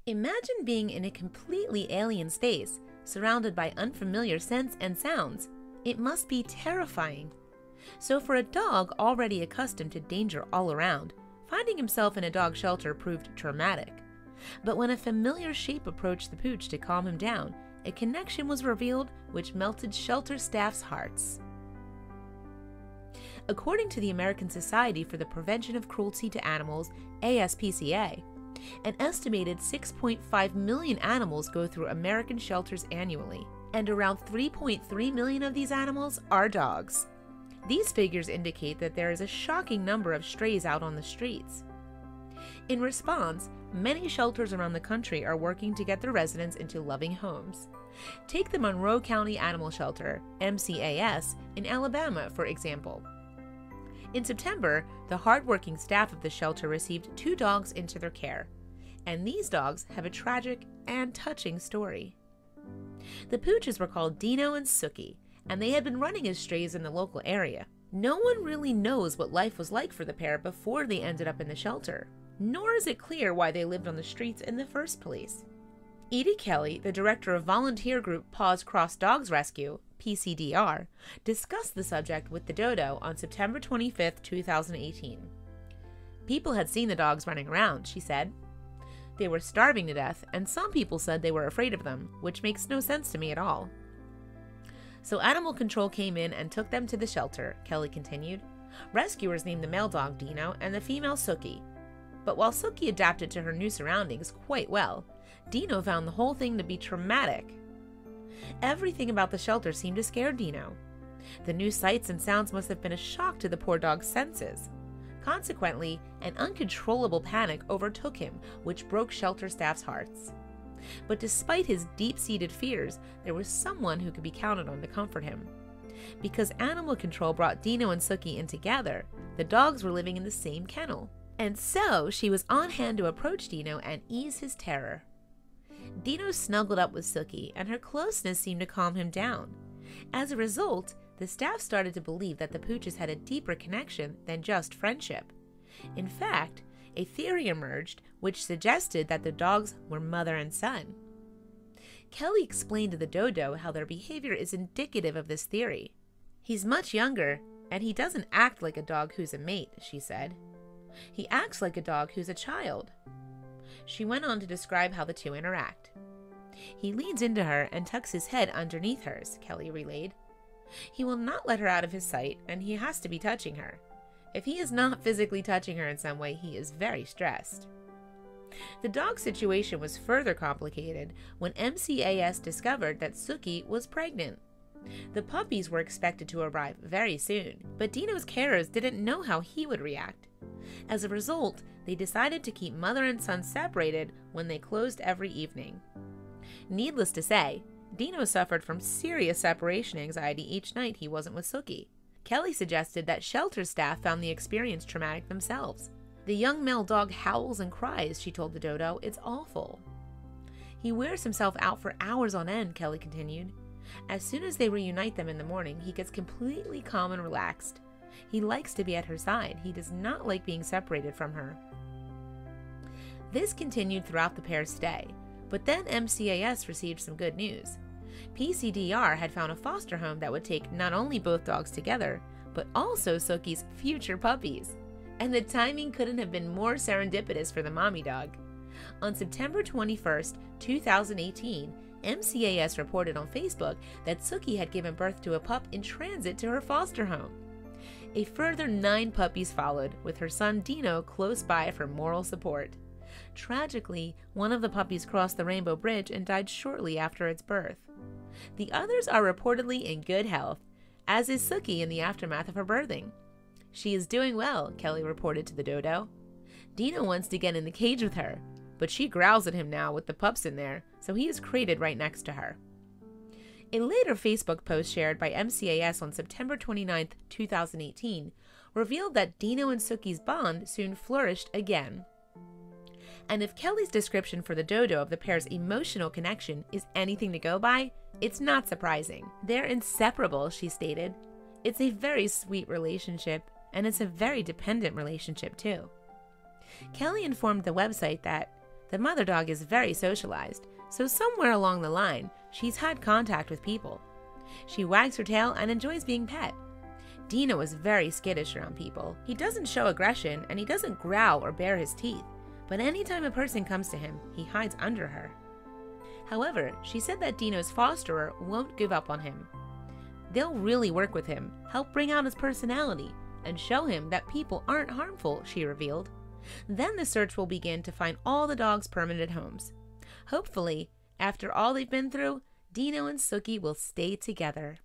Imagine being in a completely alien space, surrounded by unfamiliar scents and sounds. It must be terrifying. So for a dog already accustomed to danger all around, finding himself in a dog shelter proved traumatic. But when a familiar shape approached the pooch to calm him down, a connection was revealed which melted shelter staff's hearts. According to the American Society for the Prevention of Cruelty to Animals, ASPCA, an estimated 6.5 million animals go through American shelters annually, and around 3.3 million of these animals are dogs. These figures indicate that there is a shocking number of strays out on the streets. In response, many shelters around the country are working to get their residents into loving homes. Take the Monroe County Animal Shelter, MCAS, in Alabama, for example. In September, the hardworking staff of the shelter received 2 dogs into their care, and these dogs have a tragic and touching story. The pooches were called Dino and Sookie, and they had been running as strays in the local area. No one really knows what life was like for the pair before they ended up in the shelter, nor is it clear why they lived on the streets in the first place. Edie Kelly, the director of volunteer group Paws Cross Dogs Rescue, PCDR, discussed the subject with the dodo on September 25, 2018. People had seen the dogs running around, she said. They were starving to death, and some people said they were afraid of them, which makes no sense to me at all. So animal control came in and took them to the shelter, Kelly continued. Rescuers named the male dog Dino and the female Sookie. But while Sookie adapted to her new surroundings quite well, Dino found the whole thing to be traumatic. Everything about the shelter seemed to scare Dino. The new sights and sounds must have been a shock to the poor dog's senses. Consequently, an uncontrollable panic overtook him, which broke shelter staff's hearts. But despite his deep-seated fears, there was someone who could be counted on to comfort him. Because animal control brought Dino and Sookie in together, the dogs were living in the same kennel. And so she was on hand to approach Dino and ease his terror. Dino snuggled up with Sookie, and her closeness seemed to calm him down. As a result, the staff started to believe that the pooches had a deeper connection than just friendship. In fact, a theory emerged which suggested that the dogs were mother and son. Kelly explained to the dodo how their behavior is indicative of this theory. He's much younger, and he doesn't act like a dog who's a mate, she said. He acts like a dog who's a child. She went on to describe how the two interact. He leans into her and tucks his head underneath hers, Kelly relayed. He will not let her out of his sight, and he has to be touching her. If he is not physically touching her in some way, he is very stressed. The dog situation was further complicated when MCAS discovered that Sookie was pregnant. The puppies were expected to arrive very soon, but Dino's carers didn't know how he would react. As a result, they decided to keep mother and son separated when they closed every evening. Needless to say, Dino suffered from serious separation anxiety each night he wasn't with Sookie. Kelly suggested that shelter staff found the experience traumatic themselves. The young male dog howls and cries, she told the dodo. It's awful. He wears himself out for hours on end, Kelly continued. As soon as they reunite them in the morning, he gets completely calm and relaxed. He likes to be at her side. He does not like being separated from her. This continued throughout the pair's stay, but then MCAS received some good news. PCDR had found a foster home that would take not only both dogs together, but also Sookie's future puppies. And the timing couldn't have been more serendipitous for the mommy dog. On September 21st, 2018, MCAS reported on Facebook that Sookie had given birth to a pup in transit to her foster home. A further 9 puppies followed, with her son Dino close by for moral support. Tragically, one of the puppies crossed the Rainbow Bridge and died shortly after its birth. The others are reportedly in good health, as is Sookie in the aftermath of her birthing. She is doing well, Kelly reported to the dodo. Dino wants to get in the cage with her, but she growls at him now with the pups in there, so he is crated right next to her. A later Facebook post shared by MCAS on September 29, 2018, revealed that Dino and Sookie's bond soon flourished again. And if Kelly's description for the dodo of the pair's emotional connection is anything to go by, it's not surprising. They're inseparable, she stated. It's a very sweet relationship, and it's a very dependent relationship too. Kelly informed the website that The mother dog is very socialized, so somewhere along the line, she's had contact with people. She wags her tail and enjoys being pet. Dino is very skittish around people. He doesn't show aggression and he doesn't growl or bare his teeth, but anytime a person comes to him, he hides under her. However, she said that Dino's fosterer won't give up on him. They'll really work with him, help bring out his personality, and show him that people aren't harmful, she revealed. Then the search will begin to find all the dogs' permanent homes. Hopefully, after all they've been through, Dino and Sookie will stay together.